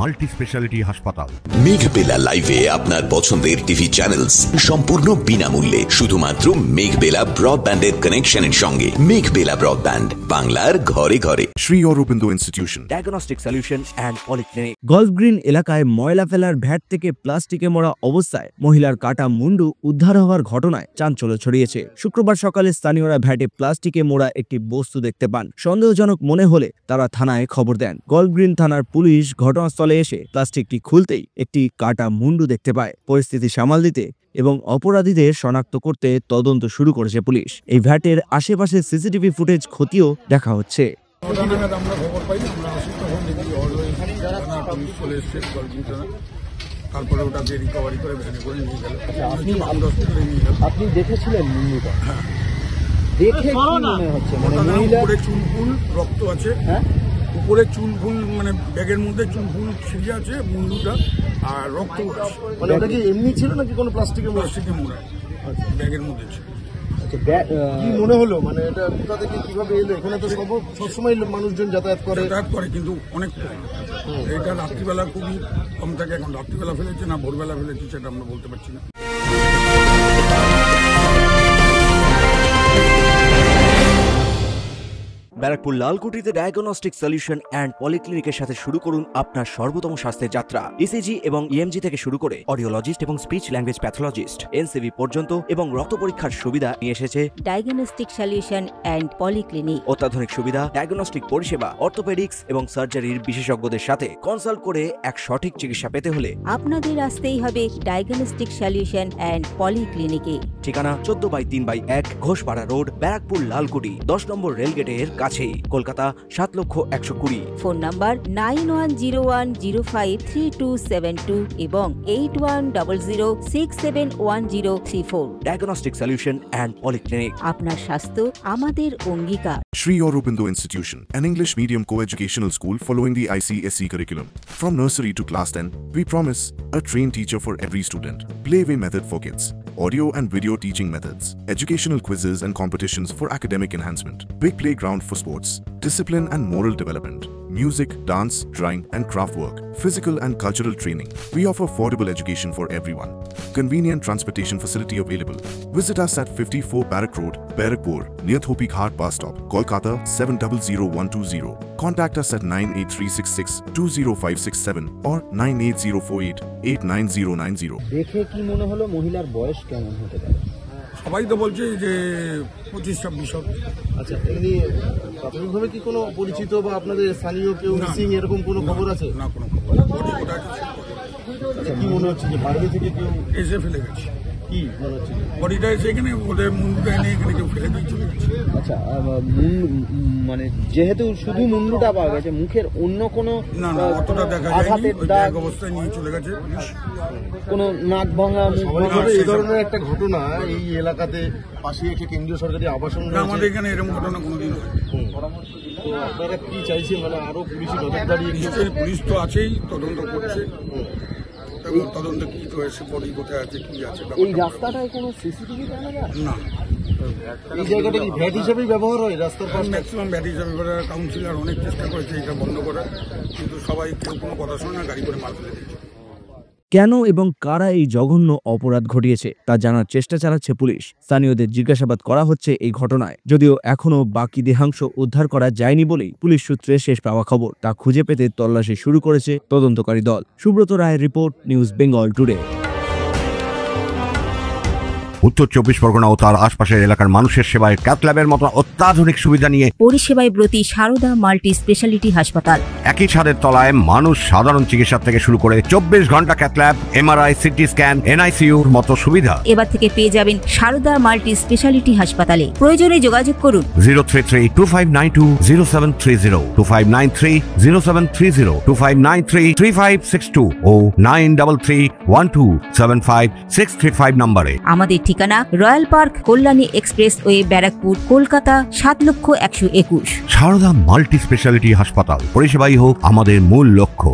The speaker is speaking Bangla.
মাল্টি স্পেশালিটি হাসপাতাল। মেঘবেলা লাইভে আপনার পছন্দের টিভি চ্যানেলস সম্পূর্ণ বিনামূল্যে শুধুমাত্র মেঘবেলা ব্রডব্যান্ডের কানেকশনের সঙ্গে। মেঘবেলা ব্রডব্যান্ড, বাংলার ঘরে ঘরে। Sri Aurobindo Institution, diagnostic solution and polyclinic. Golf green এলাকায় ময়লা ফেলার ভ্যাট থেকে প্লাস্টিকে মোড়া অবস্থায় মহিলার কাটা মুন্ডু উদ্ধার হওয়ার ঘটনায় চাঞ্চল্য ছড়িয়েছে। শুক্রবার সকালে স্থানীয়রা ভ্যাটে প্লাস্টিকে মোড়া একটি বস্তু দেখতে পান। সন্দেহজনক মনে হলে তারা থানায় খবর দেন। গলফ গ্রিন থানার পুলিশ ঘটনাস্থলে এসে প্লাস্টিকটি খুলতেই একটি কাটা মুন্ডু দেখতে পায়। পরিস্থিতি সামাল দিতে এবং অপরাধীদের শনাক্ত করতে তদন্ত শুরু করেছে পুলিশ। এই ভ্যাটের আশেপাশে সিসিটিভি ফুটেজ খতিও দেখা হচ্ছে। তারপরে ওটাকে রিকভারি করে ভ্যানে করে নিয়ে গেল। আপনি দেখেছিলেন মুন্ডুটা? দেখে কি মনে হচ্ছে? মানে উপরে চুল ফুল রক্ত আছে, হ্যাঁ উপরে চুল ফুল মানে ব্যাগের মধ্যে চুল ফুল ছিঁড়ে আছে মুন্ডুটা, আর রক্ত মানে ওটা কি এমনি ছিল নাকি কোনো প্লাস্টিকের মোড়া ব্যাগের মধ্যে ছিল? কি মনে হলো মানে এটা কোথা থেকে কিভাবে এলো? এখানে তো সবসময় মানুষজন যাতায়াত করে কিন্তু অনেক কম। এটা রাত্রিবেলা খুবই কম থাকে। এখন রাত্রিবেলা ফেলেছে না ভোরবেলা ফেলেছে সেটা আমরা বলতে পারছি না। ব্যারাকপুর লালকুটিতে ডায়াগনস্টিক সলিউশন অ্যান্ড পলিক্লিনিকের সাথে শুরু করুন আপনার সর্বোত্তম স্বাস্থ্যের যাত্রা। ইসিজি এবং ইএমজি থেকে শুরু করে অডিওলজিস্ট এবং স্পিচ ল্যাঙ্গুয়েজ প্যাথোলজিস্ট, এনসিভি পর্যন্ত এবং রক্ত পরীক্ষার সুবিধা নিয়ে এসেছে ডায়াগনস্টিক সলিউশন অ্যান্ড পলিক্লিনিক। অত্যাধুনিক সুবিধা, ডায়াগনস্টিক পরিষেবা, অর্থোপেডিক্স এবং সার্জারির বিশেষজ্ঞদের সাথে কনসাল্ট করে এক সঠিক চিকিৎসা পেতে হলে আপনাদের আসতেই হবে ডায়াগনস্টিক সলিউশন অ্যান্ড পলিক্লিনিকে। ঠিকানা 14/3/1 ঘোষপাড়া রোড, ব্যারাকপুর লালকুটি, 10 নম্বর রেলগেটের কাছেই, কলকাতা 7,120,000। ফোন নাম্বার 9101053272 এবং 8100671034। Diagnostic solution and polyclinic. আপনার স্বাস্থ্য আমাদের অঙ্গীকার। Sri Aurobindo Institution, an English medium co-educational school following the ICSE curriculum. From nursery to class 10, we promise a trained teacher for every student. Playway method for kids, audio and video teaching methods, educational quizzes and competitions for academic enhancement, big playground for sports, discipline and moral development, music, dance, drawing and craft work, physical and cultural training. We offer affordable education for everyone. Convenient transportation facility available. Visit us at 54 Barrack Road, Barakpur, near Thopi Ghat bus stop, Kolkata 700120. Contact us at 98366-20567 or 98048-89090. দেখে কি মনে হলো? মহিলার বয়স কেমন হতে পারে? সবাই তো বলছে যে 25-26 হবে। আচ্ছা, এমনি প্রাথমিকভাবে কি কোনো পরিচিত বা আপনাদের স্থানীয় কেউ মিসিং এরকম কোনো খবর আছে? না, কোনো খবর। আচ্ছা, কি মনে হচ্ছে যে বাইরে থেকে কেউ এসে ফেলে গেছে? কি মনে হচ্ছে? বডিটা এসে এখানে ওদের মুন্ডুটা এনে এখানে কেউ ফেলে দিয়ে চলে গেছে। আচ্ছা, মানে যেহেতু শুধু মুন্ডুটা পাওয়া গেছে, মুখের অন্য কোনো না অতটা দেখা যায়নি। ওই ব্যাগ অবস্থায় নিয়ে চলে গেছে। কোনো নাক ভাঙা এই ধরনের একটা ঘটনা এই এলাকাতে পাশে একটা কেন্দ্রীয় সরকারি আবাসন আমাদের এখানে এরকম ঘটনা কোনোদিন হয়। তো আপনারা কি চাইছেন? মানে আরো পুলিশি নজরদারি? নিশ্চয়ই পুলিশ তো আছেই, তদন্ত করছে। তদন্ত কি হয়েছে, বডি কোথায় আছে, কি আছে। এই রাস্তাটায় কোনো সিসিটিভি ক্যামেরা না। এই জায়গাটা কি ভ্যাট হিসেবেই ব্যবহার হয়? রাস্তার পাশে ম্যাক্সিমাম ভ্যাট হিসাবে কাউন্সিলর অনেক চেষ্টা করেছে এটা বন্ধ করার, কিন্তু সবাই কেউ কোনো কথা শোনে না, গাড়ি করে মার ফেলে দিয়েছে। কেন এবং কারা এই জঘন্য অপরাধ ঘটিয়েছে তা জানার চেষ্টা চালাচ্ছে পুলিশ। স্থানীয়দের জিজ্ঞাসাবাদ করা হচ্ছে এই ঘটনায়, যদিও এখনও বাকি দেহাংশ উদ্ধার করা যায়নি বলেই পুলিশ সূত্রে শেষ পাওয়া খবর। তা খুঁজে পেতে তল্লাশি শুরু করেছে তদন্তকারী দল। সুব্রত রায়ের রিপোর্ট, নিউজ বেঙ্গল টুডে। উত্তর 24 পরগনা ও তার আশপাশের এলাকার মানুষের সেবায় ক্যাথ ল্যাবের মতো অত্যাধুনিক সুবিধা নিয়ে পরিষেবায় ব্রতী সারদা মাল্টি স্পেশালিটি হাসপাতাল। একই ছাদের তলায় মানুষ সাধারণ চিকিৎসা থেকে শুরু করে 24 ঘন্টা cath lab, MRI, CT scan, এনআইসিইউর মতো সুবিধা এবার থেকে পেয়ে যাবেন সারদা মাল্টি স্পেশালিটি হাসপাতালে। প্রয়োজনে যোগাযোগ করুন 033-2592-0730, 2593-0730, 2593-3562 ও 9331275635 নম্বরে। আমাদের ঠিকানা royal park, Kalyani express way, Barrackpore, Kolkata 7,121,000। Sarada multi speciality হাসপাতাল, পরিষেবাই হোক আমাদের মূল লক্ষ্য।